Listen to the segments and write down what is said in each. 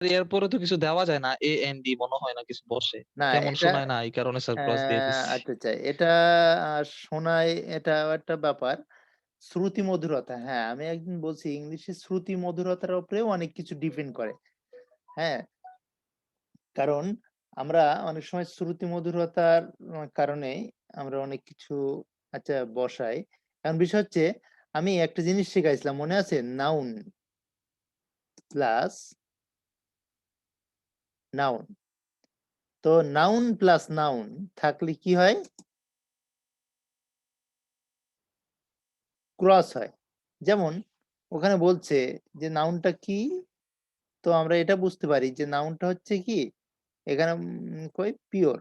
এরপরে তো কিছু দেওয়া যায় না। এ এন ডি মনে হয় না কিছু বসে। না তেমন এটা শোনায় না এই কারণে স্যার ক্রস দিয়ে দিচ্ছি। আচ্ছা, আচ্ছা। এটা শোনায়, এটাও একটা ব্যাপার। শ্রুতি মধুরতা। হ্যাঁ, আমি একদিন বলছি ইংলিশে শ্রুতি মধুরতার উপরেও অনেক কিছু ডিপেন্ড করে। হ্যাঁ? কারণ আমরা অনেক সময় শ্রুতি মধুরতার কারণে আমরা অনেক কিছু আচ্ছা বসাই। এখন বিষয় হচ্ছে আমি একটা জিনিস শিখাইছিলাম মনে আছে? Noun plus noun. তো নাউন প্লাস নাউন থাকলে কি হয়? ক্রস হয়। যেমন ওখানে বলছে যে নাউনটা কি? তো আমরা এটা বুঝতে পারি যে নাউনটা হচ্ছে কি? এখানে কই পিওর।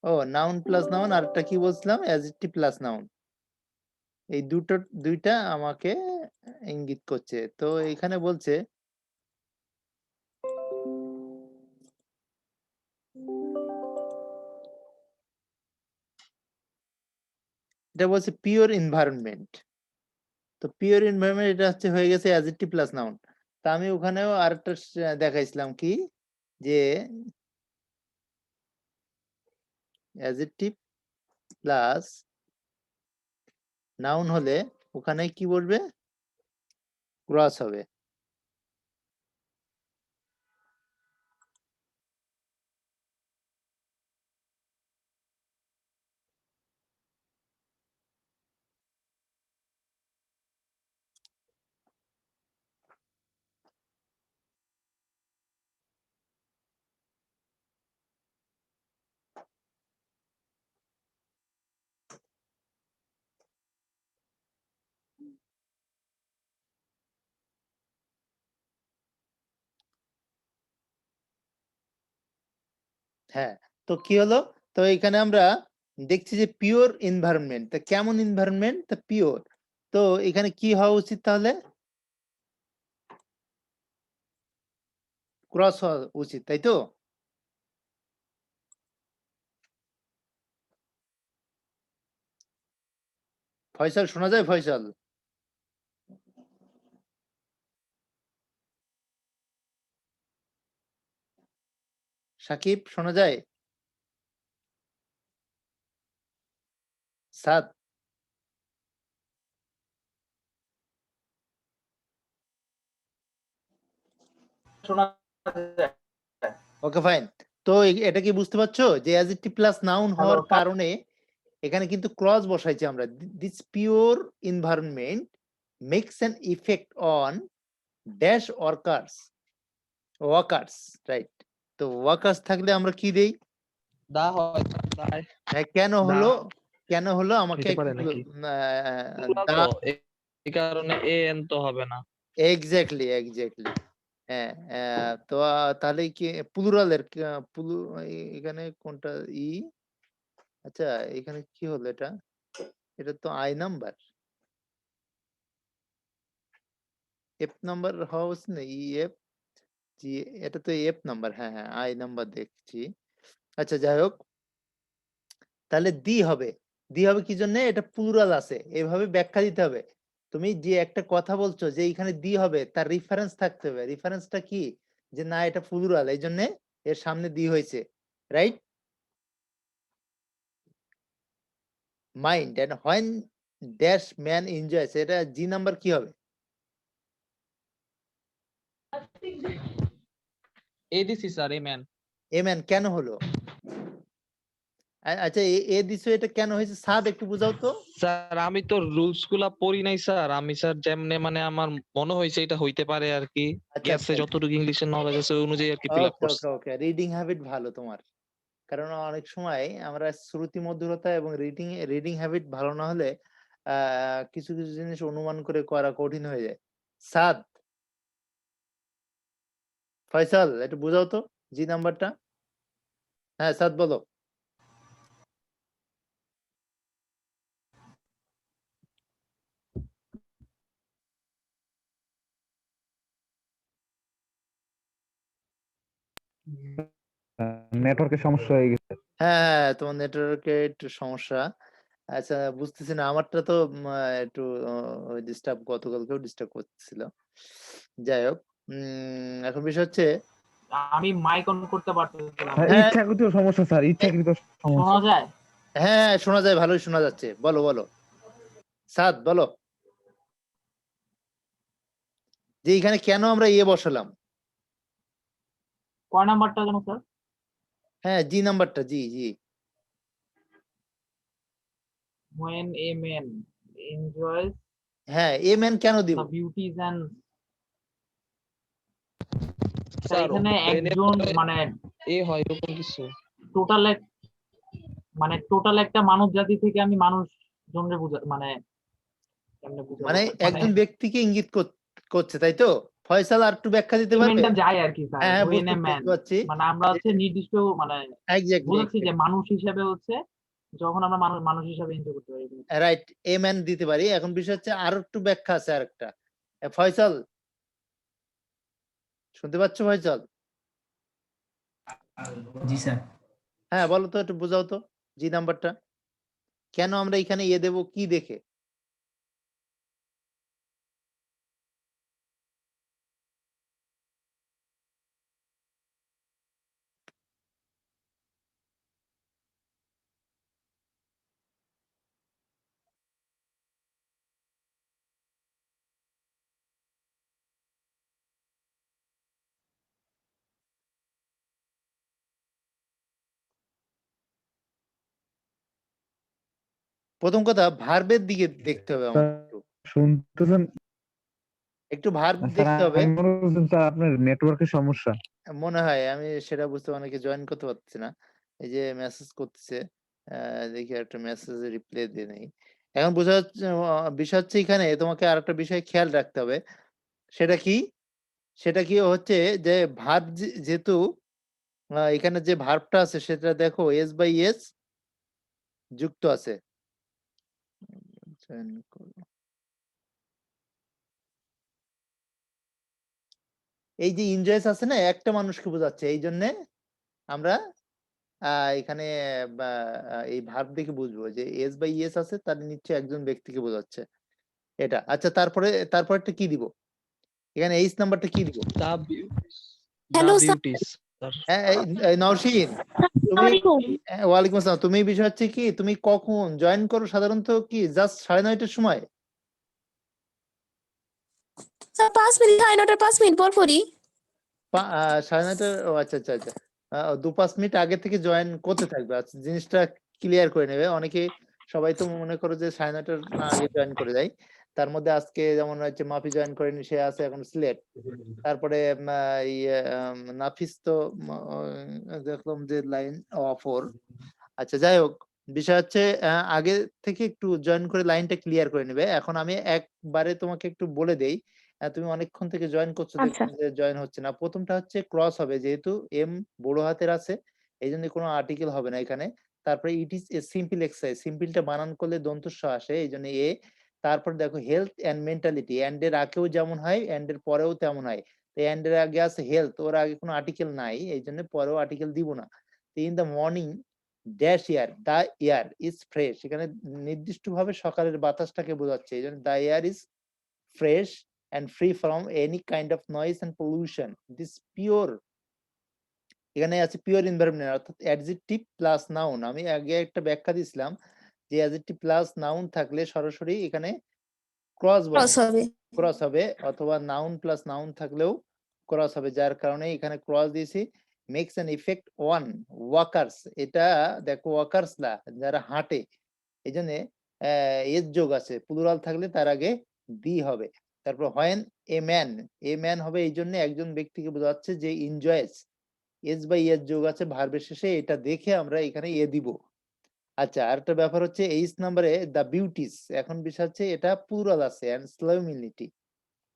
ও নাউন প্লাস নাউন আরেকটা কি বলছিলাম? Adjective plus noun. এই ২টা আমাকে ইঙ্গিত করছে। তো এখানে বলছে এটা বলছে পিওর এনভায়রনমেন্ট। তো পিওর এনভায়রনমেন্ট এটা হচ্ছে হয়ে গেছে অ্যাডজেক্টিভ প্লাস নাউন। তা আমি ওখানেও আরেকটা দেখাইছিলাম কি? যে অ্যাডজেক্টিভ প্লাস নাউন হলে ওখানে কি বলবে? ক্রস হবে। হ্যাঁ, তো কি হলো? তো এখানে আমরা দেখছি যে পিওর এনভায়রনমেন্ট। তা কেমন এনভায়রনমেন্ট? তা পিওর। তো এখানে কি হওয়া উচিত তাহলে? ক্রস হওয়া উচিত, তাই তো? ফয়সাল শোনা যায় ফয়সাল? সাকিব শোনা যায়? সাদ? শোনা যায়। Okay fine. তো এটা কি বুঝতে পারছো যে অ্যাডজেক্টিভ প্লাস নাউন হ্যালো হওয়ার স্যার। কারণে এখানে কিন্তু ক্লজ বসাইছি আমরা। This pure environment makes an effect on dash workers, right? তো ওয়ার্কার্স থাকলে আমরা কি দেই? দা হয় স্যার, দায়। হ্যাঁ, দা কেন হলো আমাকে হইতে একটু পারে নাকি? প্লুরাল দা তো এই কারণে এ এন তো হবে না। Exactly, exactly. হ্যাঁ, তো তাহলে কি প্লুরালের এখানে কোনটা ই? আচ্ছা, এখানে কি হলো এটা? এটা তো আই নাম্বার। এফ নাম্বার হওয়া উচিত না? এফ জি, এটা তো এফ নাম্বার। হ্যাঁ, হ্যাঁ, আই নাম্বার দেখছি। আচ্ছা যাই হোক, তাহলে দি হবে। দি হবে কি জন্যে? এটা প্লুরাল আছে। এভাবে ব্যাখ্যা দিতে হবে। তুমি যে একটা কথা বলছো যে এইখানে দি হবে তার রেফারেন্স থাকতে হবে। রেফারেন্সটা কি? যে না এটা প্লুরাল এইজন্যে এর সামনে দি হয়েছে। Right? Mind and when dash man enjoys, এটা জি নাম্বার কি হবে? এ দিছি sir, A man. A man কেন হলো? আচ্ছা এ দিছো, এটা কেন হয়েছে? সাদ একটু বুঝাও তো। স্যার আমি তো রুলস গুলা পড়ি নাই স্যার। আমি স্যার যেমনে মানে আমার মনে হইছে এটা হইতে পারে আরকি। আচ্ছা, গেছে আচ্ছা। যতটুকু ইংলিশের নলেজ আছে ওই অনুযায়ী আরকি ফিল আপ ওকে, করছি। ওকে, ওকে। রিডিং হ্যাবিট ভালো তোমার। কারণ অনেক সময় আমরা শ্রুতি মধুরতা এবং রিডিং হ্যাবিট ভালো না হলে কিছু, কিছু জিনিস অনুমান করে করা কঠিন হয়ে যায়। সাদ, ফয়সাল একটু বুঝাও তো জি নাম্বারটা। হ্যাঁ, সাদ বলো। নেটওয়ার্কের সমস্যা হয়ে গেছে। হ্যাঁ, হ্যাঁ, তোমার নেটওয়ার্কে একটু সমস্যা। আচ্ছা বুঝতেছি না। আমারটা তো একটু ডিস্টার্ব, গতকালকেও ডিস্টার্ব করতেছিল। যাই হোক, এখন বিষয় হচ্ছে আমি মাইক অন করতে পারতেছিলাম হ্যাঁ, না। হ্যাঁ ইচ্ছাকৃত সমস্যা স্যার, ইচ্ছাকৃত সমস্যা। শোনা যায়? হ্যাঁ শোনা যায়, ভালোই শোনা যাচ্ছে। বলো বলো সাদ, বলো যে এখানে কেন আমরা বসালাম। কয় নাম্বারটা যেন স্যার? হ্যাঁ জি নাম্বারটা, জি জি। when a man enjoys হ্যাঁ ম্যান কেন দিব? the beauties and sir sir এখানে ব্রেনে একজন মানে হয় এরকম কিছু। টোটাল টোটাল একটা মানব জাতি থেকে আমি মানুষ জনরে মানে কেমনে বুঝাবো মানে মানে একজন ব্যক্তিকে ইঙ্গিত করছে, তাই তো? ফয়সাল আর একটু ব্যাখ্যা দিতে পারবে? এলিমেন্টটা যায় আর কি স্যার। হ্যাঁ হ্যাঁ, when a man বুঝতে পারছি। মানে আমরা হচ্ছে নির্দিষ্ট মানে বুঝাচ্ছি যে মানুষ হিসেবে হচ্ছে যখন আমরা মানুষ হিসেবে এনজয় করতে পারি। রাইট, ম্যান দিতে পারি। এখন বিষয় হচ্ছে আরো একটু ব্যাখ্যা আছে আরেকটা। ফয়সাল শুনতে পাচ্ছ ফয়সাল? জি স্যার। হ্যাঁ বলো তো, একটু বোঝাও তো জি নাম্বারটা কেন আমরা এখানে দেব কি দেখে? প্রথম কথা ভার্বের দিকে দেখতে হবে আমাদের। শুনতেছেন? একটু ভার্ব স্যার দেখতে হবে। আমি মনে করছেন স্যার আপনার নেটওয়ার্কের সমস্যা। মনে হয় আমি সেটা বুঝতে, অনেকে জয়েন করতে পারছে না। এই যে মেসেজ করতেছে, দেখি একটা মেসেজে রিপ্লাই দিয়ে নেই। এখন বোঝা যাচ্ছে বিষয় হচ্ছে এখানে তোমাকে আরেকটা বিষয় খেয়াল রাখতে হবে। সেটা কি? সেটা কি হচ্ছে যে ভার্ব যেহেতু এখানে যে ভার্বটা আছে সেটা দেখো এস বাই এস যুক্ত আছে। জয়েন করো। এই যে এনজয়েস আছে না, একটা মানুষকে বোঝাচ্ছে, এই জন্য আমরা এখানে এই ভার্ব দেখে বুঝবো যে এস বাই এস আছে, তার নিচে একজন ব্যক্তিকে বোঝাচ্ছে এটা। আচ্ছা তারপরটা কি দিব? এখানে এইচ নাম্বারটা কি দিব? দা হ্যালো স্যার। Beauties sir. হ্যাঁ এই নওশীন, তুমি ওয়ালাইকুম আসসালাম। তুমি বিষয় হচ্ছে কি, তুমি কখন জয়েন করো সাধারণত? কি জাস্ট 9:30টার সময়? স্যার 5 মিনিট, 9:30 5 মিনিট পর পরই। 9:30? ও আচ্ছা আচ্ছা আচ্ছা। 2-5 মিনিট আগে থেকে জয়েন করতে থাকবে। আচ্ছা জিনিসটা ক্লিয়ার করে নেবে। অনেকে সবাই তো মনে করো যে 9:30টার আগে জয়েন করে যায়। তার মধ্যে আজকে যেমন হচ্ছে মাফি জয়েন করেনি, সে আছে এখন সিলেট। তারপরে নাফিস তো দেখলাম যে লাইন অফর। আচ্ছা যাই হোক, বিষয় হচ্ছে আগে থেকে একটু জয়েন করে লাইনটা ক্লিয়ার করে নেবে। এখন আমি একবারে তোমাকে একটু বলে দেই। তুমি অনেকক্ষণ থেকে জয়েন করছো, আচ্ছা। দেখলাম যে জয়েন হচ্ছে না। প্রথমটা হচ্ছে ক্রস হবে, যেহেতু এম বড় হাতের আছে এইজন্য কোনো আর্টিকেল হবে না এখানে। তারপরে it is a simple exercise, সিম্পলটা বানান করলে দন্ত স আসে, এইজন্য এ। তারপর দেখো হেলথ এন্ড মেন্টালিটি, এন্ড এর আগেও যেমন হয় এন্ড এর পরেও তেমন হয়। তো এন্ড এর আগে আছে হেলথ, ওর আগে কোনো আর্টিকেল নাই, এইজন্য পরেও আর্টিকেল দিব না। In the morning dash air, the air is fresh, এখানে নির্দিষ্টভাবে সকালের বাতাসটাকে বোঝাচ্ছে, এই জন্য the air is fresh and free from any kind of noise and pollution. This pure, এখানে আছে পিওর এনভায়রনমেন্ট, অর্থাৎ অ্যাডজেক্টিভ প্লাস নাউন। আমি আগে একটা ব্যাখ্যা দিছিলাম যে অ্যাডজেক্টিভ প্লাস নাউন থাকলে সরাসরি এখানে ক্রস ক্রস হবে। ক্রস হবে, অথবা নাউন প্লাস নাউন থাকলেও ক্রস হবে, যার কারণে এখানে ক্রস দিয়েছি। Makes an effect on workers, এটা দেখো ওয়াকার্স না, যারা হাঁটে, এই জন্য এস যোগ আছে, প্লুরাল থাকলে তার আগে দি হবে। তারপর হোয়েন এ ম্যান হবে, এই জন্য একজন ব্যক্তিকে বোঝাচ্ছে যে এনজয়েস, এস বাই এস যোগ আছে ভার্বের শেষে, এটা দেখে আমরা এখানে দিব। আচ্ছা আরেকটা ব্যাপার হচ্ছে এইচ নাম্বারে দা বিউটিস, এখন বিষয় হচ্ছে এটা প্লুরাল আছে এন্ড স্লোমিলিটি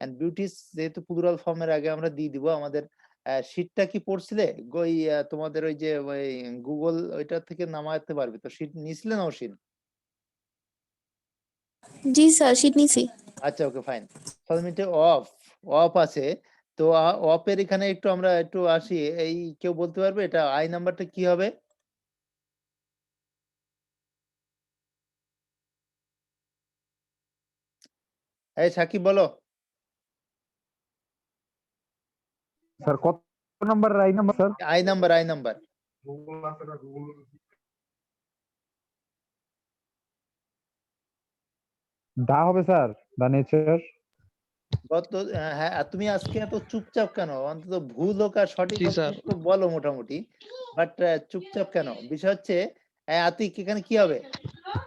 এন্ড বিউটিস, যেহেতু প্লুরাল ফর্মের আগে আমরা দিয়ে দিব। আমাদের শীটটা কি পড়ছিলে? ওই তোমাদের ওই যে ওই গুগল ওইটা থেকে নামাতে পারবে তো, শীট নিছিলে না ওশিন? জি স্যার, শীট নিছি। আচ্ছা ওকে ফাইন। 5 মিনিটে অফ, অফ আছে। তো অফ এর এখানে একটু আমরা একটু আসি। এই কেউ বলতে পারবে এটা আই নাম্বারটা কি হবে? এই সাকিব বলো। স্যার কত number right number sir? I number the হবে স্যার, দা নেচার। হ্যাঁ, আর তুমি আজকে এত চুপচাপ কেন? অন্তত ভুল হোক আর সঠিক জি হোক স্যার। একটু বলো মোটামুটি, বাট চুপচাপ কেন? বিষয় হচ্ছে আতিক এখানে কি হবে?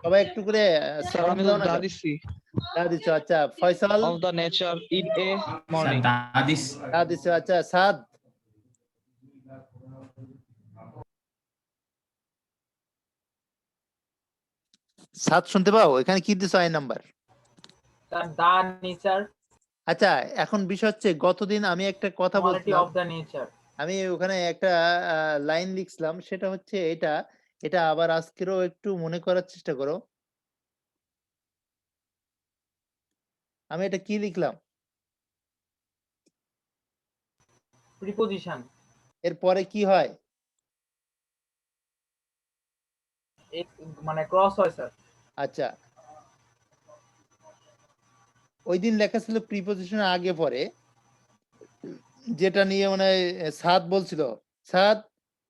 সবাই একটু করে স্যার সাউন্ড আমি তো দাও না দা কেন? দিচ্ছি দা দিচ্ছ, আচ্ছা। Faisal of the nature in a sir morning. দাদিস দা দিচ্ছ, আচ্ছা। সাদ শুনতে পাও? এখানে কি দিছো I number? Sir the nature, আচ্ছা, এখন বিষয় হচ্ছে গতদিন আমি একটা কথা কোয়ালিটি বলছিলাম, অফ দ্য নেচার। আমি ওখানে একটা লাইন লিখছিলাম, সেটা হচ্ছে এটা। এটা আবার আজকেরও একটু মনে করার চেষ্টা করো। আমি এটা কি লিখলাম? প্রিপোজিশন, এরপরে কি হয়? মানে ক্রস হয় স্যার। আচ্ছা, ওই দিন লেখা ছিল প্রিপোজিশন আগে পরে, যেটা নিয়ে মানে সাদ বলছিল। সাদ,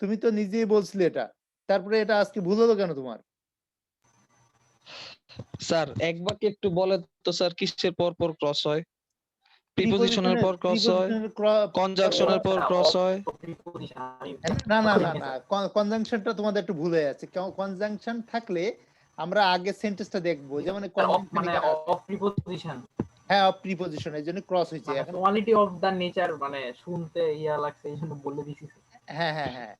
তুমি তো নিজেই বলছিলে এটা, তারপরে এটা আজকে ভুল হলো কেন তোমার? স্যার একবার কি একটু বলে তো স্যার, কিসের পর পর ক্রস হয়? প্রিপোজিশনের পর ক্রস হয়, কনজাংশনের পর ক্রস হয়। প্রিপোজিশন না, কনজাংশনটা তোমাদের একটু ভুল হয়ে যাচ্ছে। কনজাংশন থাকলে আমরা আগে সেন্টেন্সটা দেখবো, যেমন কনজাংশন মানে এখানে আছে। অফ প্রিপোজিশন, হ্যাঁ, প্রিপোজিশন, এর জন্য ক্রস হয়েছে মানে এখন। কোয়ালিটি অফ দ্য নেচার, মানে শুনতে ইয়া লাগছে এই জন্য বলে দিছি। হ্যাঁ।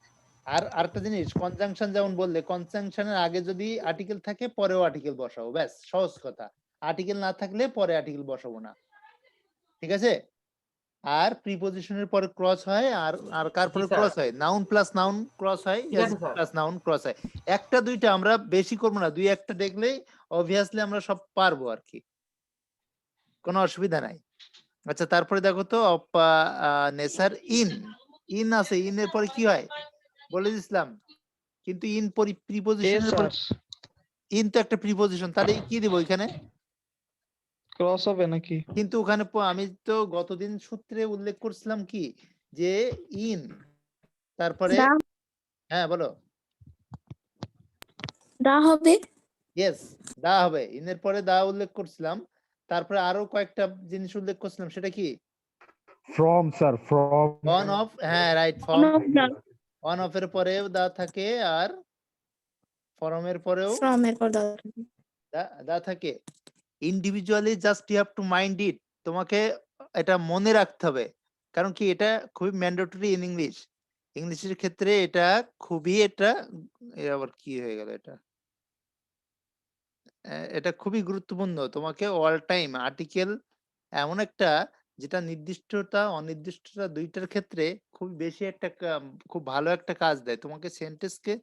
আর আরেকটা জিনিস, কনজাংশন যেমন বললে, কনজাংশনের আগে যদি আর্টিকেল থাকে পরেও আর্টিকেল বসাবো, ব্যাস, সহজ কথা। আর্টিকেল না থাকলে পরে আর্টিকেল বসাবো না, ঠিক আছে? আর প্রিপোজিশনের পরে ক্রস হয়, আর কার পরে জি, স্যার। ক্রস হয়? নাউন প্লাস নাউন ক্রস হয়, ঠিক আছে, স্যার। প্লাস নাউন ক্রস হয়। একটা দুইটা আমরা বেশি করবো না, দুই একটা দেখলেই অবভিয়াসলি আমরা সব পারবো আর কি, কোনো অসুবিধা নাই। আচ্ছা, তারপরে দেখো তো, নেসার ইন আছে, ইনের পরে কি হয় বলে দিছিলাম, কিন্তু ইন এ প্রিপোজিশনের পরে, স্যার ইন তো একটা প্রিপোজিশন, তাহলে কি দিব এখানে? ক্রস হবে নাকি? কিন্তু ওখানে আমি তো গতদিন সূত্রে উল্লেখ করছিলাম কি, যে ইন তারপরে, দা হ্যাঁ বলো। দা হবে। ইয়েস, দা হবে, ইনের পরে দা উল্লেখ করছিলাম। তারপরে আরো কয়েকটা জিনিস উল্লেখ করছিলাম, সেটা কি? From sir, from. On off, হ্যাঁ right, One form. of the on off এর পরেও দা থাকে, আর ফরমের পরেও from এর পর দা দা থাকে। Individually just you have to mind it, তোমাকে এটা মনে রাখতে হবে, কারণ কি এটা খুবই ম্যান্ডেটরি ইন ইংলিশ। ইংলিশের ক্ষেত্রে এটা খুবই, এটা আবার কি হয়ে গেল, এটা খুবই গুরুত্বপূর্ণ। তোমাকে অল টাইম আর্টিকেল এমন একটা, যেটা নির্দিষ্টতা অনির্দিষ্টতা দুইটার ক্ষেত্রে খুব বেশি একটা খুব ভালো একটা কাজ দেয়। তোমাকে সেন্টেন্সকে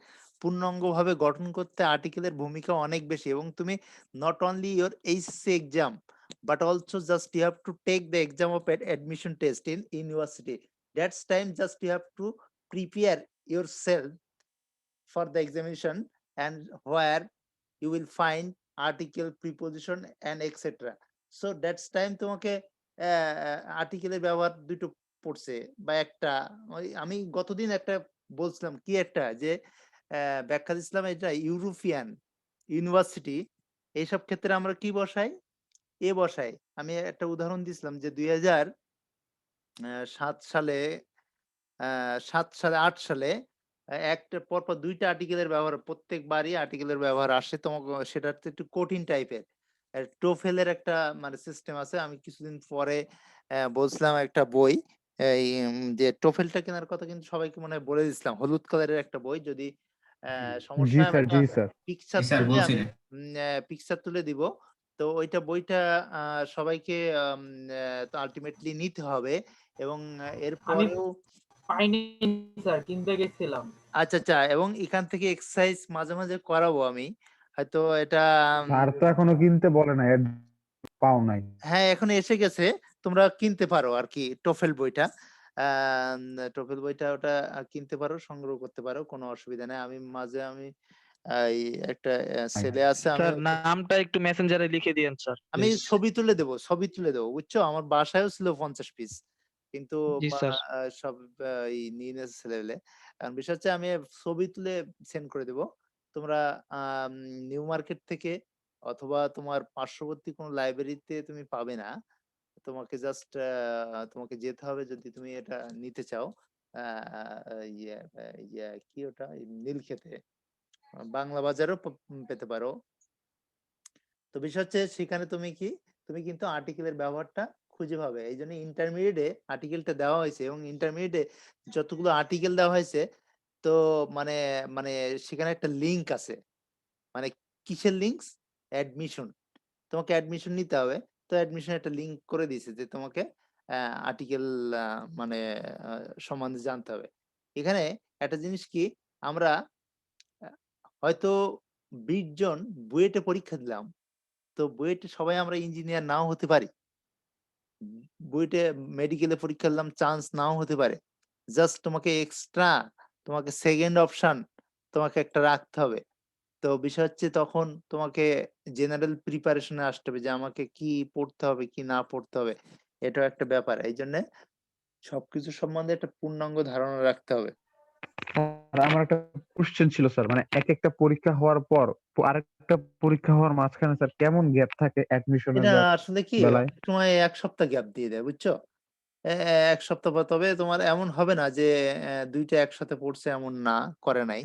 পূর্ণাঙ্গভাবে গঠন করতে আর্টিকেলের ভূমিকা অনেক বেশি, এবং তুমি not only your HSC exam, but also just you have to take the exam of admission test in university. That's time just you have to prepare your self for the examination, and where you will find article, preposition and etc. So that's time তোমাকে আর্টিকেলের ব্যবহার দুটো পড়ছে বা একটা, আমি গতদিন একটা বলছিলাম কি, একটা যে ব্যাখ্যা দিছিলাম, এটা ইউরোপিয়ান ইউনিভার্সিটি, এইসব ক্ষেত্রে আমরা কি বসাই? এ বসাই। আমি একটা উদাহরণ দিছিলাম যে 2007 সালে 8 সালে একটা পরপর দুইটা আর্টিকেলের ব্যবহার, প্রত্যেকবারই আর্টিকেলের ব্যবহার আসে, তোমাকে সেটা একটু কঠিন টাইপের। টোফেলের একটা মানে সিস্টেম আছে, আমি কিছুদিন পরে বলছিলাম একটা বই, এই যে টোফেলটা কেনার কথা কিন্তু সবাইকে মনে হয় বলে দিছিলাম, হলুদ কালারের একটা বই, যদি সমস্যা জি হয় আমি স্যার, একটা জি স্যার। পিকচার স্যার তুলে আমি বলছিলেন। পিকচার তুলে দিব। তো ওইটা বইটা সবাইকে আলটিমেটলি নিতে হবে, এবং আমি এরপরেও পাইনি স্যার, কিনতে গেছিলাম। আচ্ছা, এবং এখান থেকে এক্সারসাইজ মাঝে মাঝে করাবো আমি, হয়তো এটা স্যার তো এখনো কিনতে বলে নাই, পাও নাই। হ্যাঁ এখন এসে গেছে, তোমরা কিনতে পারো আর কি টোফেল বইটা। টোফেল বইটা ওটা কিনতে পারো, সংগ্রহ করতে পারো, কোনো অসুবিধা নেই। আমি মাঝে এই একটা ছেলে আছে, আমি স্যার নামটা একটু মেসেঞ্জারে লিখে দিয়েন স্যার আমি প্লিজ। ছবি তুলে দেবো, বুঝছো? আমার বাসায়ও ছিল 50 পিস, কিন্তু জি স্যার। সব এই নিয়ে নিয়েছে লেভেলে। কারণ বিষয় হচ্ছে আমি ছবি তুলে সেন্ড করে দেব। তোমরা নিউ মার্কেট থেকে অথবা তোমার পার্শ্ববর্তী কোনো লাইব্রেরিতে তুমি পাবে না। তোমাকে জাস্ট তোমাকে যেতে হবে যদি তুমি এটা নিতে চাও। আ ইয়ে কি ওটা? নীলক্ষেতে। বাংলা বাজারেও পেতে পারো। তো বিষয় হচ্ছে সেখানে তুমি কিন্তু আর্টিকেলের ব্যবহারটা খুঁজে পাবে। এইজন্য ইন্টারমিডিয়েটে আর্টিকেলটা দেওয়া হয়েছে এবং ইন্টারমিডিয়েটে যতগুলো আর্টিকেল দেওয়া হয়েছে তো মানে মানে সেখানে একটা লিঙ্ক আছে। মানে কিসের লিঙ্কস? অ্যাডমিশন। তোমাকে অ্যাডমিশন নিতে হবে। তো অ্যাডমিশন একটা লিঙ্ক করে দিয়েছে যে তোমাকে আর্টিকেল আ মানে আ সম্বন্ধে জানতে হবে। এখানে একটা জিনিস কি আমরা আ হয়তো ২০ জন বুয়েটে পরীক্ষা দিলাম। তো বুয়েটে সবাই আমরা ইঞ্জিনিয়ার নাও হতে পারি। বুয়েটে মেডিকেলে পরীক্ষা দিলাম চান্স নাও হতে পারে। জাস্ট তোমাকে এক্সট্রা তোমাকে সেকেন্ড অপশন তোমাকে একটা রাখতে হবে। তো বিষয় হচ্ছে তখন তোমাকে জেনারেল প্রিপারেশন এ আসতে হবে যে আমাকে কি পড়তে হবে, কি না পড়তে হবে। এটাও একটা ব্যাপার। এইজন্যে সবকিছু সম্বন্ধে একটা পূর্ণাঙ্গ ধারণা রাখতে হবে। আর আমার একটা কোশ্চেন ছিল স্যার, মানে এক একটা পরীক্ষা হওয়ার পর আরেকটা পরীক্ষা হওয়ার মাঝখানে স্যার কেমন গ্যাপ থাকে অ্যাডমিশনের এটা আসলে কি বেলায়? অনেক সময় ১ সপ্তাহ গ্যাপ দিয়ে দেয়, বুঝছো? ১ সপ্তাহ পর তবে তোমার এমন হবে না যে ২ টা একসাথে পড়ছে এমন না, করে নাই।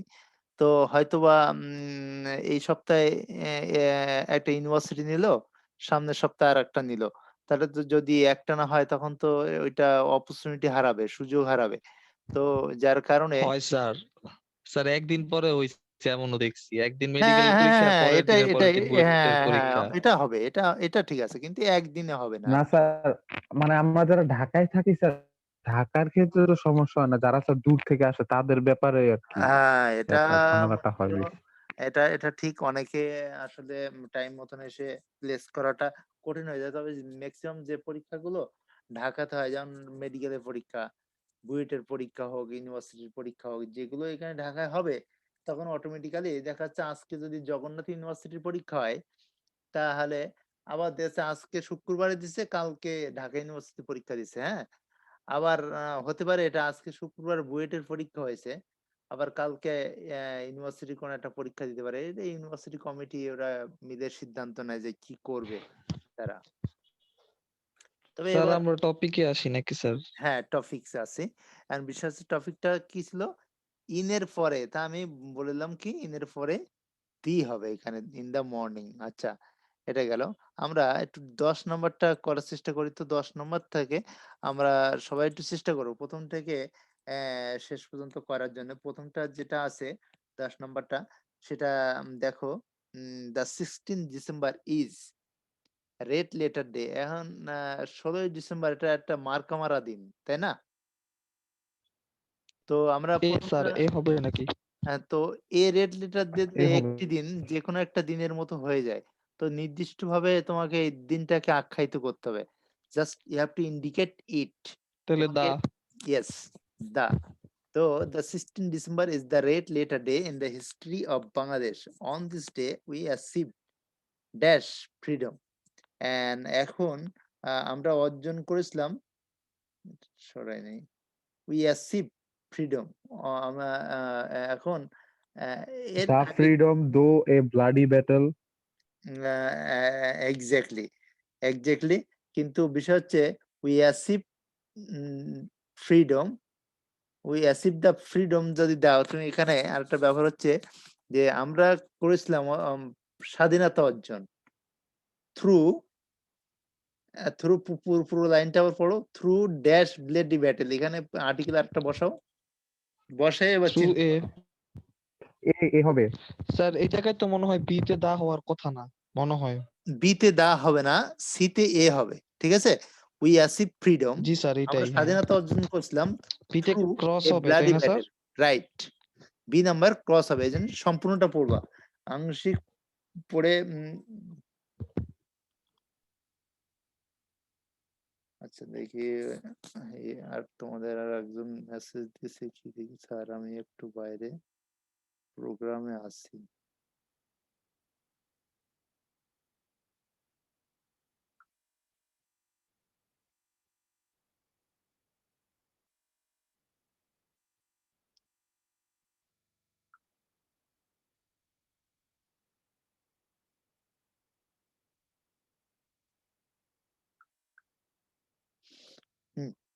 তো হয়তোবা এই সপ্তাহে একটা ইউনিভার্সিটি নিল, সামনের সপ্তাহে আরেকটা নিল। তাহলে তো যদি একটানা হয় তখন তো ওইটা অপরচুনিটি হারাবে, সুযোগ হারাবে। তো যার কারণে হয় স্যার। স্যার একদিন পরে হইছে এমনও দেখছি। একদিন হ্যাঁ, মেডিকেলের হ্যাঁ, পরীক্ষা, হ্যাঁ, পরের এটাই, দিনের পরের এটাই দিন হ্যাঁ, বুয়েটের হ্যাঁ, হ্যাঁ, পরীক্ষা। এটা হবে। এটা ঠিক আছে। কিন্তু একদিনে হবে না। না স্যার, মানে আমরা যারা ঢাকায় থাকি স্যার, ঢাকার ক্ষেত্রে তো সমস্যা হয় না, যারা স্যার দূর থেকে আসে তাদের ব্যাপারে আর কি হ্যাঁ, ঝামেলাটা হয় বেশি। এটা ঠিক অনেকে আসলে টাইম মতন এসে প্লেস করাটা কঠিন হয়ে যায়। তবে মেক্সিমাম যে পরীক্ষাগুলো ঢাকাতে হয় যেমন মেডিকেলের পরীক্ষা, বুয়েটের পরীক্ষা হোক, ইউনিভার্সিটির পরীক্ষা হোক, যেগুলো এখানে ঢাকায় হবে তখন অটোমেটিক্যালি দেখা যাচ্ছে আজকে যদি জগন্নাথ ইউনিভার্সিটির পরীক্ষা হয় তাহলে আবার দেখা যাচ্ছে আজকে শুক্রবারে দিছে, কালকে ঢাকা ইউনিভার্সিটি পরীক্ষা দিছে, হ্যাঁ? আবার হতে পারে এটা আজকে শুক্রবার বুয়েটের পরীক্ষা হয়েছে। আবার কালকে ইউনিভার্সিটির কোনো একটা পরীক্ষা দিতে পারে। এটা ইউনিভার্সিটি কমিটি ওরা মিলে সিদ্ধান্ত নেয় যে কি করবে তারা। তবে স্যার এবার আমরা টপিকে আসি নাকি স্যার? হ্যাঁ, টপিকস আছে। অ্যান্ড বিশেষ হচ্ছে টপিকটা কি ছিল? ইন এর পরে তা আমি বললাম কি ইন এর পরে দি হবে এখানে ইন দ্য মর্নিং। আচ্ছা, এটা গেল। আমরা একটু ১০ নাম্বারটা করার চেষ্টা করি। তো ১০ নাম্বার থেকে আমরা সবাই একটু চেষ্টা করব। ১ম থেকে শেষ পর্যন্ত করার জন্য। ১ম টা যেটা আছে ১০ নাম্বারটা সেটা দেখো the 16 December is red letter day. এখন ১৬ই ডিসেম্বর এটা একটা মার্কা মারা দিন, তাই না? তো আমরা এ ১ম স্যার টা এ হবে নাকি? তো রেড লেটার ডে তে এ হবে। একটি দিন যেকোনো একটা দিনের মতো হয়ে যায়। তো নির্দিষ্টভাবে তোমাকে এই দিনটাকে আখ্যায়িত করতে হবে। Just you have to indicate it. তাহলে তোমাকে দা। ইয়েস, দা। তো the 16 December is the red letter day in the history of Bangladesh. On this day, we achieved dash freedom. And এখন আমরা অর্জন করেছিলাম সরাই নাই। We achieved freedom. আমরা এখন আ এর দ্য আগে ফ্রিডম দো এ ব্লাডি ব্যাটল। Exactly, exactly. কিন্তু বিষয় হচ্ছে we achieve um freedom, we achieve the freedom যদি দাও তুমি এখানে আরেকটা ব্যাপার হচ্ছে যে আমরা করেছিলাম স্বাধীনতা অর্জন থ্রু থ্রু পুরো লাইনটা আবার পড়ো থ্রু ড্যাশ ব্লেডি ব্যাটেল এখানে আর্টিকেল আরেকটা বসাও বসাই এবার থ্রু চিন্তা এ। করো। এ হবে। স্যার এই জায়গায় তো মনে হয় বি তে দা হওয়ার কথা না। মনে হয়। বি তে দা হবে না, সি তে এ হবে। ঠিক আছে? We achieve freedom. G sir আমরা এটাই, হ্যাঁ। স্বাধীনতা অর্জন করছিলাম বি তে থ্রু ক্রস এ হবে তাই ব্লাডি না sir? Battle. Right. B number cross হবে। এজন্য সম্পূর্ণটা পড়বা। আংশিক পড়ে আচ্ছা দেখি আর তোমাদের আর একজন মেসেজ দিছে কি দেখি স্যার আমি একটু বাইরে প্রোগ্রামে আছি।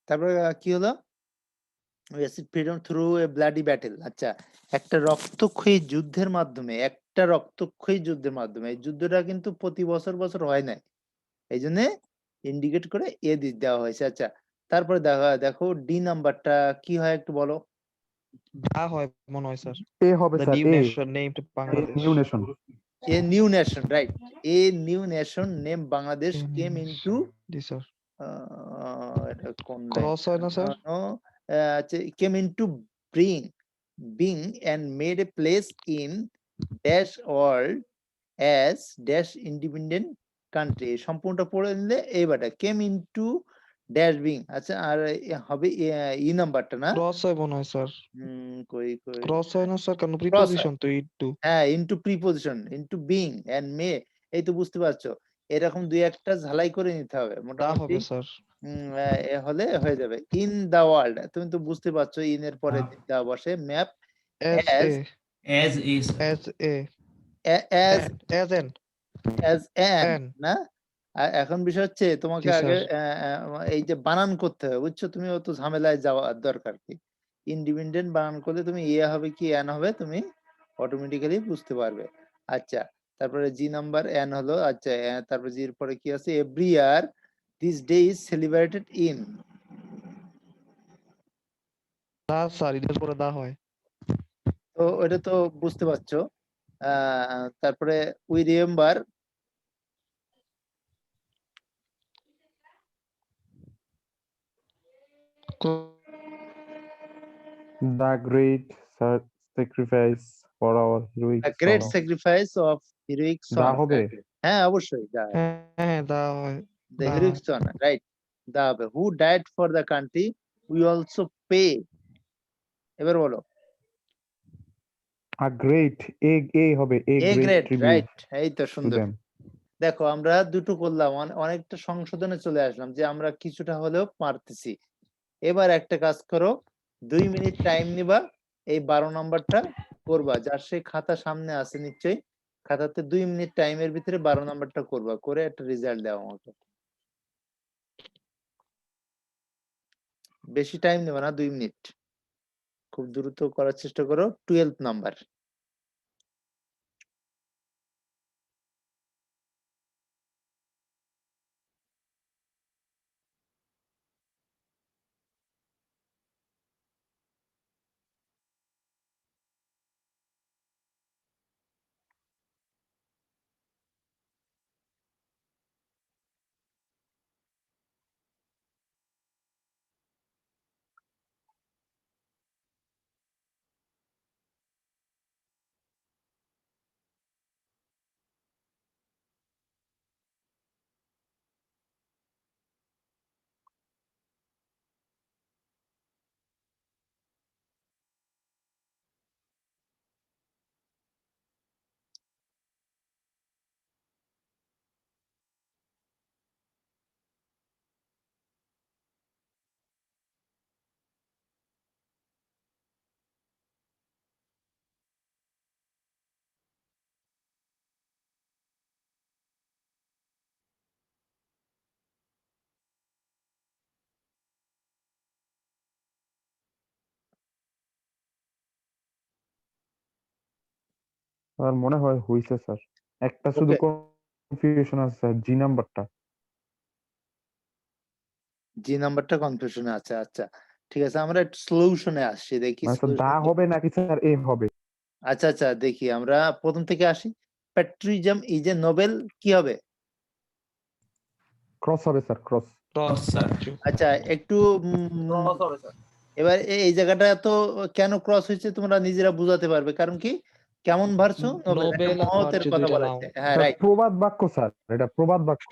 তারপরে কি হলো? Freedom through a bloody battle. আচ্ছা, একটা রক্তক্ষয়ী যুদ্ধের মাধ্যমে, এই যুদ্ধটা কিন্তু প্রতি বছর বছর হয় নাই, এই জন্য ইন্ডিকেট করে এ দেওয়া হয়েছে। আচ্ছা, তারপরে দেখো ডি নাম্বারটা কি হয় একটু বলো। দা হয় মনে হয় স্যার। এ হবে The sir new a nation named Bangladesh. New nation. A new nation, right. A new nation name Bangladesh came into, জি স্যার। এটা কোন ক্রস হয় না sir? Came into bring being and made a place in dash world as dash independent country. সম্পূর্ণটা পড়ে নিলে এইবারটা came into dash being. আচ্ছা, আর হবে ই নাম্বারটা না? ক্রস হয় মনে হয় স্যার। কই ক্রস হয় না স্যার, কারণ হয়। প্রিপোজিশন তো ইনটু। হ্যাঁ, into preposition, into being and may, এই তো বুঝতে পারছো। এরকম দুই একটা ঝালাই করে নিতে হবে দা মোটামুটি। হবে স্যার। হলে হয়ে যাবে। ইন দা ওয়ার্ল্ড, তুমি তো বুঝতে পারছো, ইন এর পরে দা বসে। Map As as a, as is as a, as as an, as an an. না। এখন বিষয় হচ্ছে তোমাকে জি আগে স্যার। এই যে বানান করতে হবে, বুঝছো? তুমি অত ঝামেলায় যাওয়ার দরকার কি? ইন্ডিপেন্ডেন্ট বানান করলে তুমি ইয়ে হবে কি অ্যান হবে, তুমি অটোমেটিক্যালি বুঝতে পারবে। আচ্ছা, তারপরে জি নাম্বার এন হলো। আচ্ছা, তারপরে জির পরে কি আছে? Every year this day is celebrated in. The sir, এটার পরে দা হয়। তো এটা তো বুঝতে পারছো। তারপরে we remember the great sacrifice for our heroic the great son. Sacrifice of heroic the son. হবে। হ্যাঁ, অবশ্যই দা। হ্যাঁ, দা হয়। The দা heroic হয়। son, right? The who died for the country, we also pay. এবার বলো। আ গ্রেট এ হবে এ A great great, tribute right? এই তো টু সুন্দর। দেম। দেখো, আমরা দুটো করলাম, অনেকটা সংশোধনে চলে আসলাম, যে আমরা কিছুটা হলেও পারতেছি। এবার একটা কাজ করো, 2 মিনিট টাইম নিবা, এই 12 নাম্বারটা করবা। যার সেই খাতা সামনে আছে নিশ্চয়ই, খাতাতে 2 মিনিট টাইমের ভিতরে 12 নাম্বারটা করবা, করে একটা রেজাল্ট দাও আমাকে। বেশি টাইম নেবা না, 2 মিনিট। খুব দ্রুত করার চেষ্টা করো। 12 নাম্বার। আমার মনে হয় হইছে স্যার। একটা শুধু ওকে, কনফিউশন আছে স্যার, জি নাম্বারটা। জি নাম্বারটা কনফিউশনে আছে। আচ্ছা, ঠিক আছে, আমরা একটু সলিউশনে আসছি, দেখি মানে স্যার দা solution কি। হবে নাকি স্যার এ হবে? আচ্ছা আচ্ছা, দেখি আমরা প্রথম থেকে আসি। প্যাট্রিজম ইজ এ নোবেল, কি হবে? ক্রস হবে স্যার, ক্রস। ক্রস স্যার আচ্ছা, একটু ক্রস হবে স্যার। এবার এই জায়গাটা তো কেন ক্রস হয়েছে তোমরা নিজেরা বুঝাতে পারবে, কারণ কি? কেমন ভার্সু? নোবেল, একটা নোবেল আর মহতের ভার্চু কথা দুইটা বলা নাও। হচ্ছে। হ্যাঁ, স্যার রাইট। প্রবাদ বাক্য স্যার, এটা প্রবাদ বাক্য।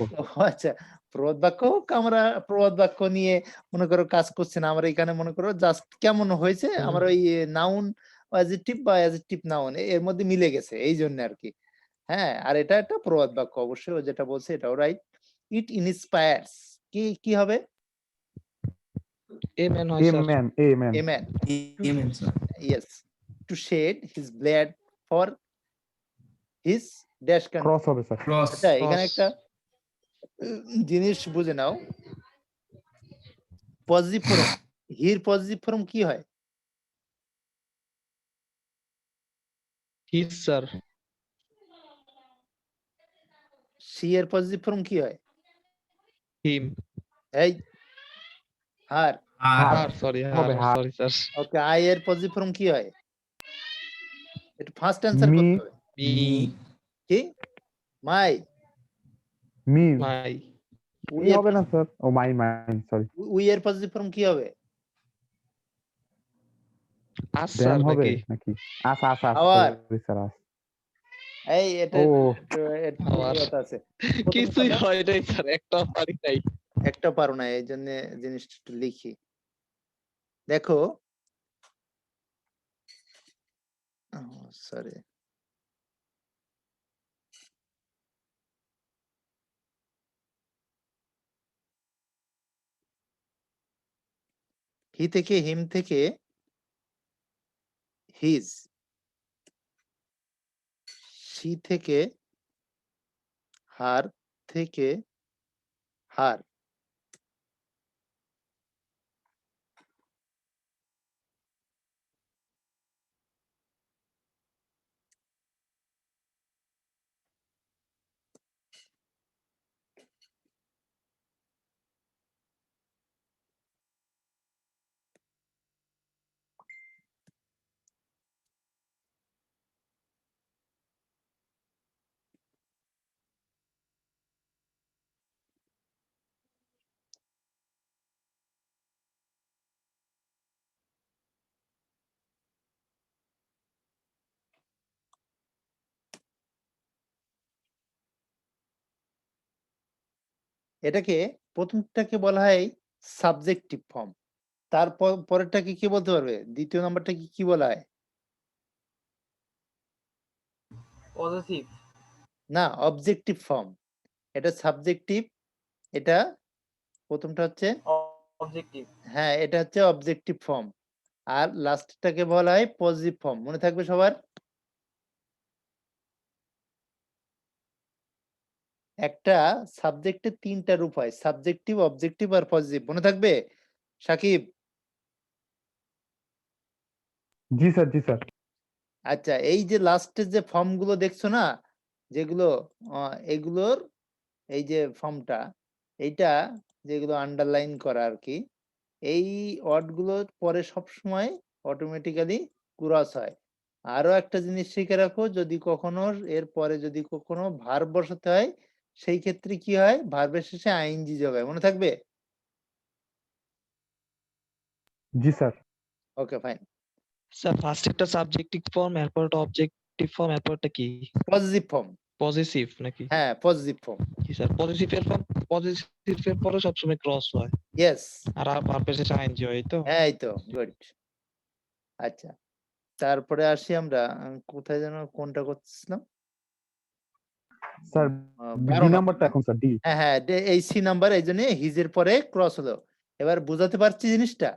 আচ্ছা, প্রবাদ বাক্য হোক, আমরা প্রবাদ বাক্য নিয়ে মনে করো কাজ করছি না, আমরা এখানে মনে করো জাস্ট কেমন হয়েছে, আমরা ওই নাউন অ্যাডজেক্টিভ বা অ্যাডজেক্টিভ নাউন এর মধ্যে মিলে গেছে, এই জন্য আর কি। হ্যাঁ, আর এটা একটা প্রবাদ বাক্য, অবশ্যই ও যেটা বলছে এটাও রাইট। ইট ইন্সপায়ার্স, কি হবে? এমেন হয় sir. Amen, amen. Amen. amen sir Yes, to shed his blood for his dash country. Cross হবে স্যার। ক্রস আচ্ছা, এখানে Cross. একটা জিনিস বুঝে নাও। পজিটিভ ফর্ম, হির পজিটিভ ফর্ম কি হয়? His sir. সি এর পজিটিভ ফর্ম কি হয়? হিম। এই হার। Are. হার, সরি, হবে her, her. Sorry sir. Okay, I এর পজিটিভ ফর্ম কি হয়? এটা ফার্স্ট অ্যান্সার মি করতে হবে। মি। কি? My. Me my. We me এর হবে না sir, oh my sorry, we এর পজিটিভ ফর্ম কি হবে? আস ড্যাম স্যার হবে নাকি? নাকি? Us us us our. Sorry sir us. এই এটা ও একটু আওয়ার। জটিলতা আছে। প্রথম কিছুই কথা, হয় নাই স্যার, একটা পারি নাই। একটা পারো না, এই জন্য জিনিসটা একটু লিখি। দেখো, সরি, হি থেকে হিম থেকে হিজ, সি থেকে হার থেকে হার। এটাকে প্রথমটাকে বলা হয় সাবজেক্টিভ ফর্ম। তারপর পরেরটাকে কি বলতে পারবে? দ্বিতীয় নাম্বারটাকে কি বলা হয়? পজিটিভ। না, অবজেক্টিভ ফর্ম। এটা সাবজেক্টিভ, এটা প্রথমটা হচ্ছে, অবজেক্টিভ। হ্যাঁ এটা হচ্ছে অবজেক্টিভ ফর্ম, আর লাস্টটাকে বলা হয় পজিটিভ ফর্ম। মনে থাকবে সবার? একটা সাবজেক্টের তিনটা রূপ হয়, সাবজেক্টিভ, অবজেক্টিভ আর পজিটিভ। মনে থাকবে সাকিব? জি স্যার জি স্যার। আচ্ছা, এই যে লাস্টের যে ফর্ম গুলো দেখছো না, যেগুলো এগুলোর, এই যে ফর্মটা, এইটা যেগুলো আন্ডারলাইন করা আর কি, এই ওয়ার্ড গুলোর পরে সবসময় অটোমেটিক্যালি ক্রস হয়। আরো একটা জিনিস শিখে রাখো, যদি কখনো এর পরে যদি কখনো ভার্ব বসাতে হয়, সেই ক্ষেত্রে কি হয়? ভার্বের শেষে আইএনজি যোগ হয়। মনে থাকবে? জি স্যার। ওকে, ফাইন। স্যার ফার্স্ট একটা সাবজেক্টিভ ফর্ম, এরপর একটা অবজেক্টিভ ফর্ম, এরপরটা কি? Positive form. পজিটিভ নাকি? হ্যাঁ, পজিটিভ ফর্ম। কি স্যার, পজিটিভ এর ফর্ম, পজিটিভ এর পরে সবসময় ক্রস হয় ইয়েস, আর ভার্বের শেষে আইএনজি হয়, এই তো? হ্যাঁ এই তো, গুড। আচ্ছা, তারপরে আসি আমরা, কোথায় যেন কোনটা করছিলাম? স্যার ডি 12 নাম্বার নাম্বারটা না? এখন স্যার, ডি। হ্যাঁ হ্যাঁ, এই সি নাম্বার, এই জন্য হিজের পরে ক্রস হলো। এবার বুঝাতে পারছি জিনিসটা?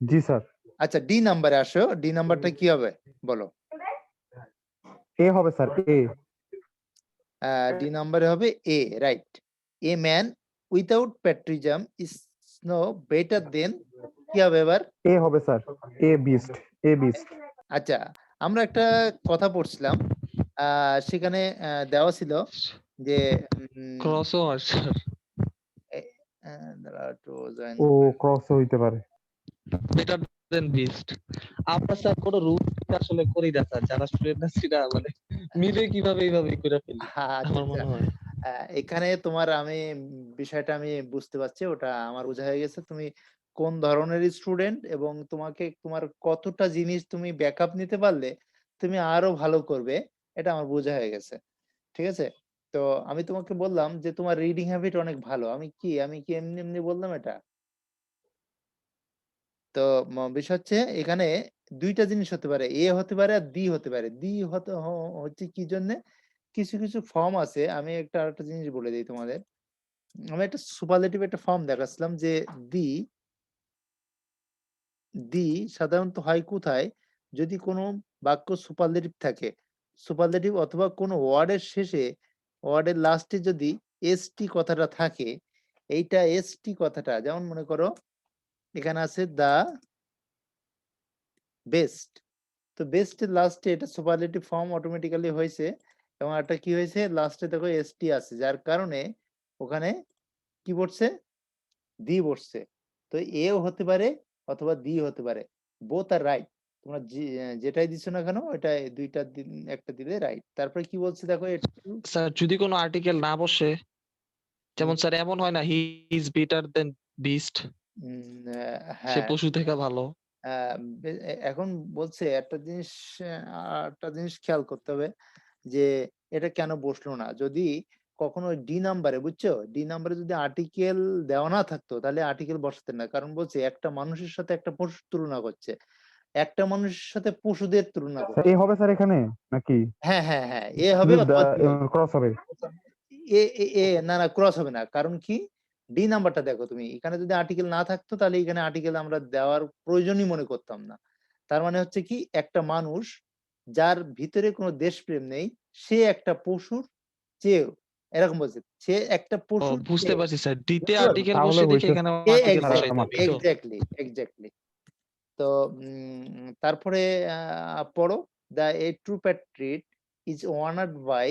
জি স্যার। আচ্ছা, ডি নাম্বারে আসো। ডি নাম্বারটা কি হবে বলো? এ হবে স্যার, এ। ডি নাম্বারে হবে a, right. A man without patriotism is no better than, কি হবে এবার? এ হবে sir, a beast, a beast. আচ্ছা, আমরা একটা কথা পড়ছিলাম, সেখানে দেওয়া ছিল যে ক্রসও হয় স্যার। ও ক্রস হইতে পারে। Better than beast. আমরা স্যার কোনো রুল আসলে করি না স্যার, যারা স্টুডেন্ট আছি না, মানে মিলে কিভাবে এইভাবে করে ফেলি আচ্ছা আমার আচ্ছা, মনে হয়। এখানে তোমার আমি বিষয়টা আমি বুঝতে পারছি, ওটা আমার বোঝা হয়ে গেছে তুমি কোন ধরনের স্টুডেন্ট, এবং তোমাকে তোমার কতটা জিনিস তুমি ব্যাকআপ নিতে পারলে তুমি আরো ভালো করবে, এটা আমার বোঝা হয়ে গেছে। ঠিক আছে, তো আমি তোমাকে বললাম যে তোমার রিডিং হ্যাবিট অনেক ভালো। আমি কি এমনি এমনি বললাম এটা? তো বিষয় হচ্ছে এখানে দুইটা জিনিস হতে পারে, এ হতে পারে আর ডি হতে পারে। ডি হচ্ছে কি জন্য? কিছু কিছু ফর্ম আছে, আমি একটা আরেকটা জিনিস বলে দিই তোমাদের। আমি একটা সুপারলেটিভ একটা ফর্ম দেখাচ্ছিলাম যে দি, দি সাধারণত হয় কোথায়? যদি কোনো বাক্য সুপারলেটিভ থাকে, সুপারলেটিভ অথবা কোনো ওয়ার্ডের শেষে, ওয়ার্ডের লাস্টে যদি এসটি কথাটা থাকে, এইটা এসটি কথাটা যেমন মনে করো এখানে আছে দা বেস্ট, তো বেস্টের লাস্টে এটা সুপারলেটিভ ফর্ম অটোমেটিক্যালি হয়েছে এবং একটা কি হয়েছে লাস্টে দেখো এসটি আছে, যার কারণে ওখানে কি বসছে, দি বসছে। তো এও হতে পারে অথবা দি হতে পারে, বোথ আর রাইট। তোমরা যেটাই দিছো না কেন এটা দুইটা একটা দিলে রাইট। তারপরে কি বলছে দেখো একটু স্যার যদি কোনো আর্টিকেল না বসে, যেমন স্যার এমন হয় না he is better than beast, সে হ্যাঁ পশু থেকে ভালো। এখন বলছে একটা জিনিস খেয়াল করতে হবে যে এটা কেন বসলো না। যদি কখনো ডি নাম্বারে, বুঝছো, ডি নাম্বারে যদি আর্টিকেল দেওয়া না থাকতো তাহলে আর্টিকেল বসাতে না, কারণ বলছে একটা মানুষের সাথে একটা পশুর তুলনা করছে, একটা মানুষের সাথে পশুদের তুলনা স্যার করছে। এ হবে স্যার এখানে নাকি হ্যাঁ হ্যাঁ হ্যাঁ, এ হবে অথবা D হবে। ক্রস হবে? এ এ এ না না, ক্রস হবে না, কারণ কি ডি নাম্বারটা দেখো তুমি, এখানে যদি আর্টিকেল না থাকতো তাহলে এখানে আর্টিকেল আমরা দেওয়ার প্রয়োজনই মনে করতাম না। তার মানে হচ্ছে কি একটা মানুষ যার ভিতরে কোনো দেশপ্রেম নেই সে একটা পশুর চেয়েও, এরকম বলছে, সে একটা ও পশুর বুঝতে চেয়েও। পারছি স্যার, ডিতে বুঝতে পারছো? আর্টিকেল তাহলে বসে দেখে হইছে এখানে আর্টিকেল বসাইতে হবে, এই তো? Exactly exactly. তো তারপরে পড়ো, the a true patriot is honoured by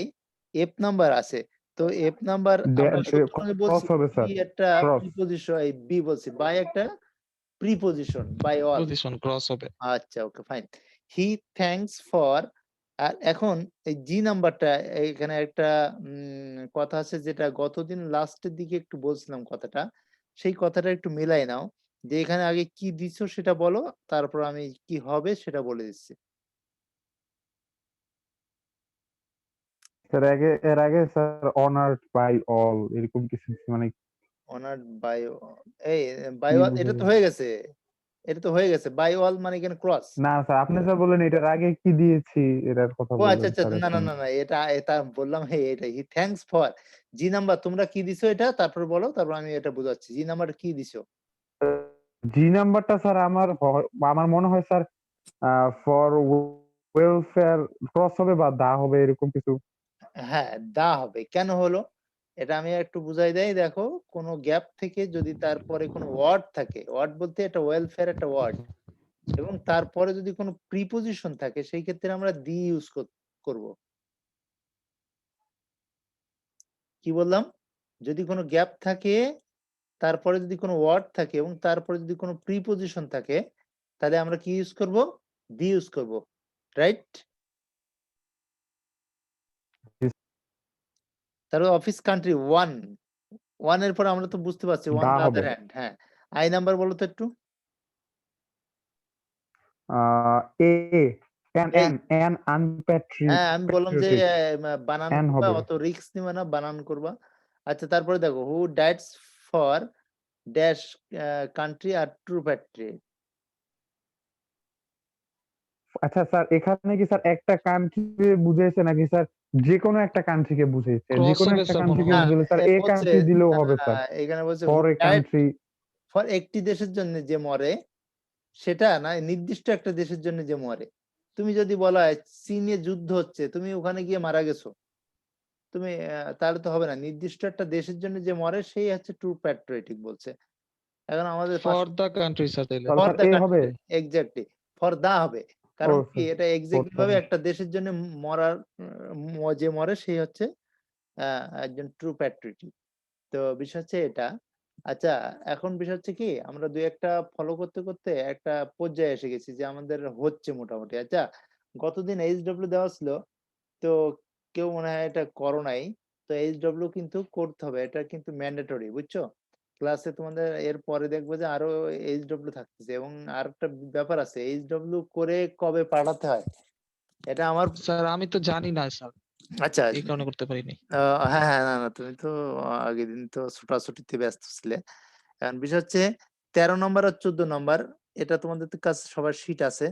F number আছে। তো এফ নাম্বার আমরা সূত্রে বলছি ক্রস হবে কি স্যার, একটা ক্রস। প্রিপোজিশন, এই বি বলছি বাই একটা preposition by all. Position cross হবে। আচ্ছা okay fine. He thanks for, আর এখন এই জি নাম্বারটা এখানে একটা কথা আছে যেটা গতদিন লাস্টের দিকে একটু বলছিলাম কথাটা, সেই কথাটা একটু মিলাই নাও, যে এখানে আগে কি দিছো সেটা বলো, তারপর আমি কি হবে সেটা বলে দিচ্ছি। স্যার এর আগে স্যার অনার্ড বাই অল এরকম কিছু মানে অনার্ড বাই, এই বাই কি অল এটা তো বুঝাবে? হয়ে গেছে, এটা তো হয়ে গেছে, বাই অল মানে এখানে ক্রস। না স্যার, আপনি স্যার বললেন এটার আগে কি দিয়েছি এটার কথা ও আচ্ছা বললেন আচ্ছা, স্যার না না এখন। না না, এটা এটা বললাম, হ্যাঁ এটা হি থ্যাঙ্কস ফর, জি নাম্বার তোমরা কি দিছো এটা তারপর বলো, তারপর আমি এটা বোঝাচ্ছি জি নাম্বার কি দিছো। জি নাম্বারটা স্যার আমার মনে হয় স্যার ফর ওয়েলফেয়ার ক্রস হবে বা দা হবে এরকম কিছু। হ্যাঁ দা হবে, কেন হলো এটা আমি একটু বুঝাই দেই। দেখো কোনো গ্যাপ থেকে যদি তারপরে কোনো ওয়ার্ড থাকে, ওয়ার্ড বলতে এটা ওয়েলফেয়ার একটা ওয়ার্ড, এবং তারপরে যদি কোনো প্রিপোজিশন থাকে সেই ক্ষেত্রে আমরা দি ইউজ করব। কি বললাম, যদি কোনো গ্যাপ থাকে তারপরে যদি কোনো ওয়ার্ড থাকে এবং তারপরে যদি কোনো প্রিপোজিশন থাকে তাহলে আমরা কি ইউজ করব, দি ইউজ করব, রাইট। তারপর অফিস কান্ট্রি ওয়ান, ওয়ানের পর আমরা তো বুঝতে পারছি ওয়ান দা দ্য হবে। Other hand. হ্যাঁ আই নাম্বার বলো তো একটু। এ এন এই এন এন হ্যাঁ আমি বললাম যে আনপ্যাট্রিয়টিক বানান এন করবা, হবে। অত রিস্ক নিবা না, বানান করবা। আচ্ছা তারপরে দেখো who dies for dash country are true patriot. আচ্ছা স্যার, এখানে কি স্যার একটা কান্ট্রি বুঝাইছে নাকি স্যার যে কোনো একটা কান্ট্রিকে বুঝাইছে? যে ক্রস কোনো হবে একটা স্যার মনে কান্ট্রিকে হয়। না বুঝাইলে স্যার এ বলছে কান্ট্রি দিলেও না, হবে স্যার। এখানে বলছে হু ফর এ ডাইট কান্ট্রি। ফর একটি দেশের জন্য যে মরে, সেটা না নির্দিষ্ট একটা দেশের জন্য যে মরে। তুমি যদি বলা হয় চীনে যুদ্ধ হচ্ছে তুমি ওখানে গিয়ে মারা গেছো, তুমি তাহলে তো হবে না, নির্দিষ্ট একটা দেশের জন্য যে মরে সেই হচ্ছে ট্রু প্যাট্রিয়টিক বলছে। এখন আমাদের ফর দ্য কান্ট্রি স্যার তাইলে। তাহলে ফর স্যার দ্য এ হবে। কান্ট্রি, এক্স্যাক্টলি ফর দা হবে, ও কারণ কি স্যার, এটা এক্স্যাক্টলি ভাবে একটা দেশের জন্য মরার যে মরে সেই হচ্ছে একজন ট্রু প্যাট্রিয়টিক। তো বিষয় হচ্ছে এটা। আচ্ছা এখন বিষয় হচ্ছে কি আমরা দুই একটা ফলো করতে করতে একটা পর্যায়ে এসে গেছি যে আমাদের হচ্ছে মোটামুটি। আচ্ছা গতদিন এইচডব্লিউ দেওয়া ছিল, তো কেউ মনে হয় এটা করো নাই। তো এইচডব্লিউ কিন্তু করতে হবে, এটা কিন্তু ম্যান্ডেটরি, বুঝছো। ক্লাসে তোমাদের এর পরে দেখবো যে আরো এইচডব্লিউ থাকতেছে, এবং আর একটা ব্যাপার আছে, এইচডব্লিউ করে কবে পাঠাতে হয় এটা আমার। স্যার আমি তো জানি না স্যার, আচ্ছা এই কারণে করতে পারিনি। হ্যাঁ হ্যাঁ, না না তুমি তো আগের দিন তো ছুটাছুটিতে ব্যস্ত ছিলে। এখন বিষয় হচ্ছে 13 নম্বর আর 14 নম্বর, এটা তোমাদের তো কাছে সবার শীট আছে।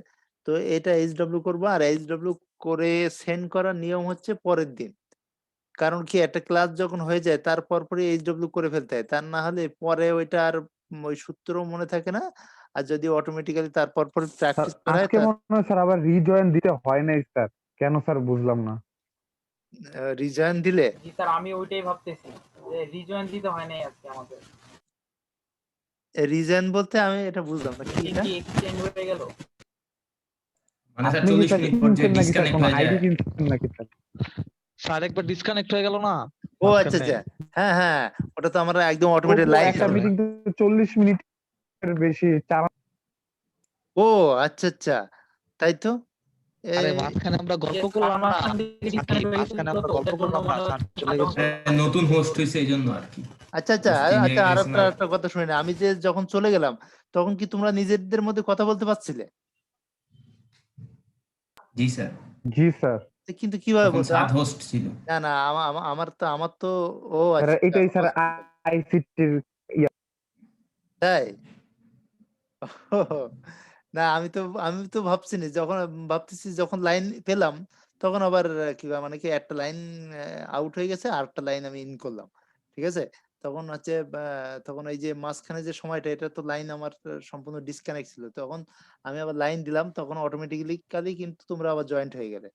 তো এটা এইচডব্লিউ করবো, আর এইচডব্লিউ করে সেন্ড করার নিয়ম হচ্ছে পরের দিন। কারণ কি একটা ক্লাস যখন হয়ে যায় তার পরপরই এইচডব্লিউ করে ফেলতে হয়, তার না হলে পরে ওইটা আর ওই সূত্র মনে থাকে না। আর যদি অটোমেটিক্যালি তার পরপর স্যার প্র্যাকটিস করা হয় আজকে মনে হয় স্যার আবার রিজয়েন দিতে হয় নাই স্যার, কেন স্যার বুঝলাম না। রিজয়েন দিলে জি স্যার, আমি ওইটাই ভাবতেছি যে রিজয়েন দিতে হয় নাই আজকে আমাদের। রিজয়েন বলতে আমি এটা বুঝলাম না কি মিটিং এটা। কি এক্সটেন্ড হয়ে গেল? মানে স্যার আপনি কি 40 স্যার মিনিট পর যে কিনছেন নাকি স্যার ডিসকানেক্ট কোনো হয়ে আইডি যায়। কিনছেন নাকি স্যার? স্যার একবার ডিসকানেক্ট হয়ে গেল না ও আচ্ছা মাঝখানে। আচ্ছা, হ্যাঁ হ্যাঁ, ওটা তো আমরা একদম ও অটোমেটেড লাইভ একটা চলে। মিটিং তো 40 মিনিটের বেশি চালানো। ও আচ্ছা আচ্ছা, তাই তো। আরে এই মাঝখানে আমরা গল্প Yes, করলাম না, মাঝখান থেকে disconnect হয়ে মাঝখানে গেছিল আমরা তো, গল্প ওটার জন্য করলাম না, মনে স্যার চলে হয় গেছে। নতুন হোস্ট হয়েছে এই জন্য আর কি। আচ্ছা আচ্ছা, Host change আচ্ছা হয়ে আর গেছে না। একটা কথা শুনে, আমি যে যখন চলে গেলাম তখন কি তোমরা নিজেদের মধ্যে কথা বলতে পারছিলে? জি স্যার, জি স্যার। কিন্তু কিভাবে তখন বলতো? 7 হোস্ট ছিল। না না, আমার তো ও স্যার আচ্ছা এটাই স্যার আইসিটির তাই। না, আমি তো ভাবছি না, যখন ভাবতেছি যখন লাইন পেলাম তখন আবার কি বলে, মানে কি একটা লাইন আউট হয়ে গেছে আর একটা লাইন আমি ইন করলাম, ঠিক আছে। তখন হচ্ছে তখন এই যে মাঝখানে যে সময়টা, এটা তো লাইন আমার সম্পূর্ণ ডিসকানেক্ট ছিল, তখন আমি আবার লাইন দিলাম, তখন অটোমেটিক্যালি কিন্তু তোমরা আবার জয়েন্ট হয়ে গেলে।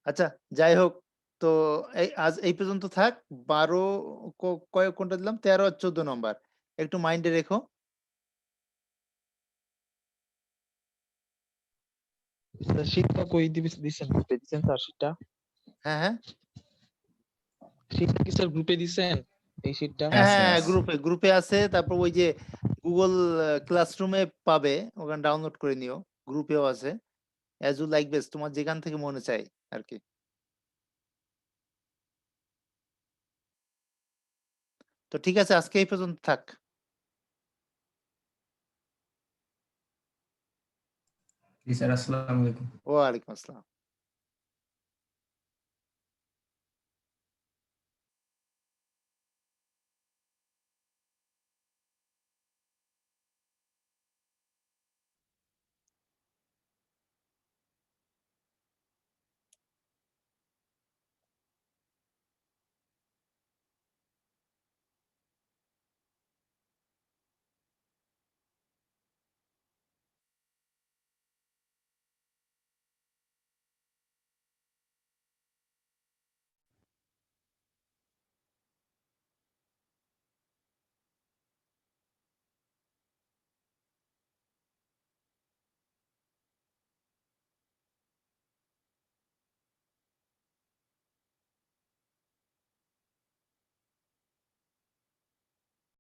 আচ্ছা, যাই হোক, তো আজ এই পর্যন্ত থাক। 12 কোনটা দিলাম, 13 আর 14 নম্বর একটু মাইন্ডে রেখো। স্যার শীটটা কই দিছেন, গ্রুপে দিছেন স্যার শীটটা? হ্যাঁ হ্যাঁ শীটটা কি স্যার গ্রুপে দিছেন এই শীটটা? হ্যাঁ আছে, হ্যাঁ, আছে। গ্রুপে আছে। তারপর ওই যে গুগল ক্লাসরুমে পাবে, ওখানে ডাউনলোড করে নিও। গ্রুপেও আছে। অ্যাজ ইউ লাইক বেস্ট, তোমার যেখান থেকে মনে চায় আর কি। তো ঠিক আছে, আজকে এই পর্যন্ত থাক। জি স্যার, আসসালামু আলাইকুম। ওয়ালাইকুম আসসালাম।